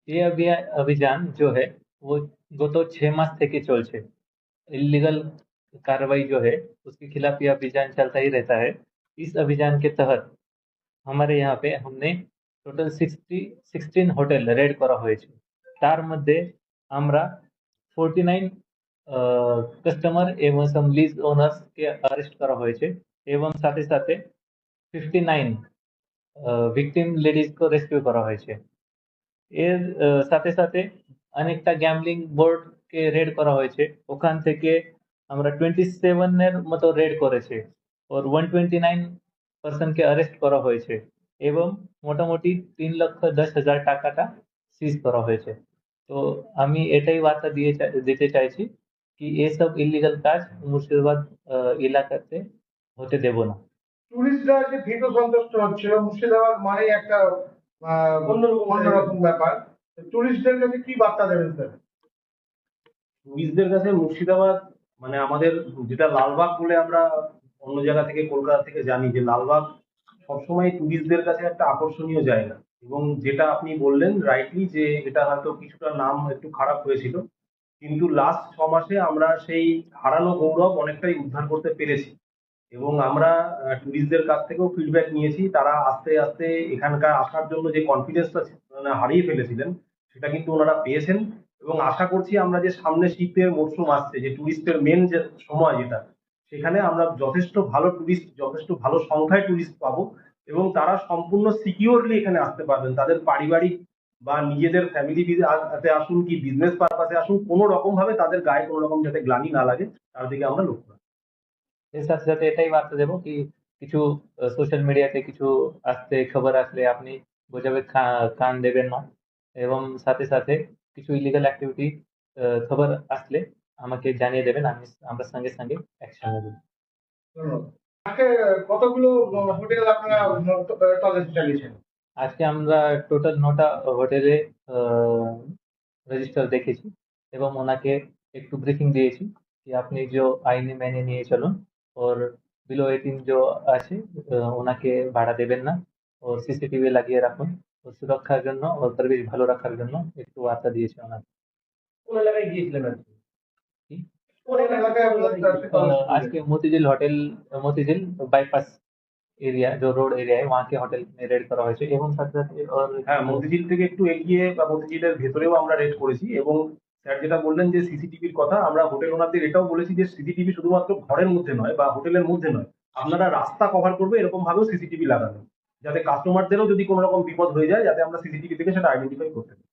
ये अभियान जो है वो गत 6 मास থেকে चलছে। इलीगल कार्रवाई जो है उसके खिलाफ ये अभियान चलता ही रहता है। इस अभियान के तहत हमारे यहाँ पे हमने টোটাল 16 হোটেল রেড করা হয়েছে। তার মধ্যে আমরা 49 কাস্টমার এবং some লিজ ওনার্স কে অ্যারেস্ট করা হয়েছে এবং সাথে সাথে 59 ভিকটিম লেডিজ को রেস্কিউ করা হয়েছে। এর সাথে সাথে অনেকটা গ্যাম্বলিং বোর্ড কে রেড করা হয়েছে। ওখান থেকে আমরা 27 এর মতো রেড করেছে और 129 পারসন কে অ্যারেস্ট করা হয়েছে এবং মোটামুটি 3,10,000 টাকাটা সিজ করা হয়েছে। তো আমি এটাই বার্তা দিতে চাইছি কি এসব ইলিগাল কাজ মুর্শিদাবাদ এলাকাতে হতে দেব না। টুরিস্টরা যে ভীত সন্ত্রস্ত হচ্ছিল, মুর্শিদাবাদ মানে একটা অন্যরকম ব্যাপার, টুরিস্টদের কাছে কি বার্তা দেবেন স্যার? টুরিস্টদের কাছে মুর্শিদাবাদ মানে আমাদের যেটা লালবাগ বলে আমরা অন্য জায়গা থেকে কলকাতা থেকে জানি যে লালবাগ সবসময় টুরিস্টদের কাছে একটা আকর্ষণীয় জায়গা। এবং যেটা আপনি বললেন রাইটলি যে এটা হয়তো কিছুটা নাম একটু খারাপ হয়েছিল, কিন্তু লাস্ট 6 মাসে আমরা সেই হারানো গৌরব অনেকটাই উদ্ধার করতে পেরেছি। এবং আমরা টুরিস্টদের কাছ থেকেও ফিডব্যাক নিয়েছি, তারা আস্তে আস্তে এখানকার আসার জন্য যে কনফিডেন্সটা হারিয়ে ফেলেছিলেন সেটা কিন্তু ওনারা পেয়েছেন। এবং আশা করছি আমরা যে সামনে শীতের মরশুম আসছে, যে টুরিস্টের মেন যে সময় যেটা, সেখানে আমরা যথেষ্ট ভালো টুরিস্ট, যথেষ্ট ভালো সংখ্যায় টুরিস্ট পাবো এবং তারা সম্পূর্ণ সিকিউরলি এখানে আসতে পারবেন। তাদের পারিবারিক বা নিজেদের ফ্যামিলি আসুন কি বিজনেস পারপাসে আসুন, কোনো রকম ভাবে তাদের গায়ে কোনো রকম যাতে গ্লানি না লাগে তার দিকে আমরা লক্ষ্য রাখবো। এর সাথে সাথে এটাই বার্তা দেবো কি কিছু সোশ্যাল মিডিয়াতে কিছু আসতে খবর আসলে আপনি বোঝাবে কান দেবেন না এবং সাথে সাথে কিছু ইলিগাল অ্যাক্টিভিটি খবর আসলে আমাকে জানিয়ে দেবেন, আমরা সঙ্গে সঙ্গে অ্যাকশন নেব। আজকে কতগুলো হোটেল আপনারা তল্লাশি চালিয়েছেন? আজকে আমরা টোটাল 9টা হোটেলে রেজিস্টার দেখেছি এবং ওনাকে একটু ব্রিফিং দিয়েছি कि আপনি जो আইনে মেনে নিয়ে চলুন और बिलो 18 जो আছে ওনাকে ভাড়া দেবেন না ও সিসিটিভি লাগিয়ে রাখুন ও সুরক্ষার জন্য ও পরিবেশ ভালো রাখার জন্য একটু বার্তা দিয়েছে ওনাকে। কোন এলাকায় গিয়েছিলেন আজকে? কি? কোন এলাকায় আজকে मोतीझील बाईपास एरिया जो रोड एरिया है वहाँ के होटल में रेड करा হয়েছে এবং সাথে সাথে और হ্যাঁ, মতিঝিল থেকে একটু এগিয়ে বা মতিঝিলের ভেতরেও আমরা রেড করেছি। এবং স্যার যেটা বললেন যে সিসিটিভির কথা, আমরা হোটেল ওনারদের এটাও বলেছি যে সিসিটিভি শুধুমাত্র ঘরের মধ্যে নয় বা হোটেলের মধ্যে নয়, আপনারা রাস্তা কভার করবে এরকম ভাবেও সিসিটিভি লাগানো, যাতে কাস্টমারদেরও যদি কোনো রকম বিপদ হয়ে যায় যাতে আমরা সিসিটিভি থেকে সেটা আইডেন্টিফাই করতে পারি।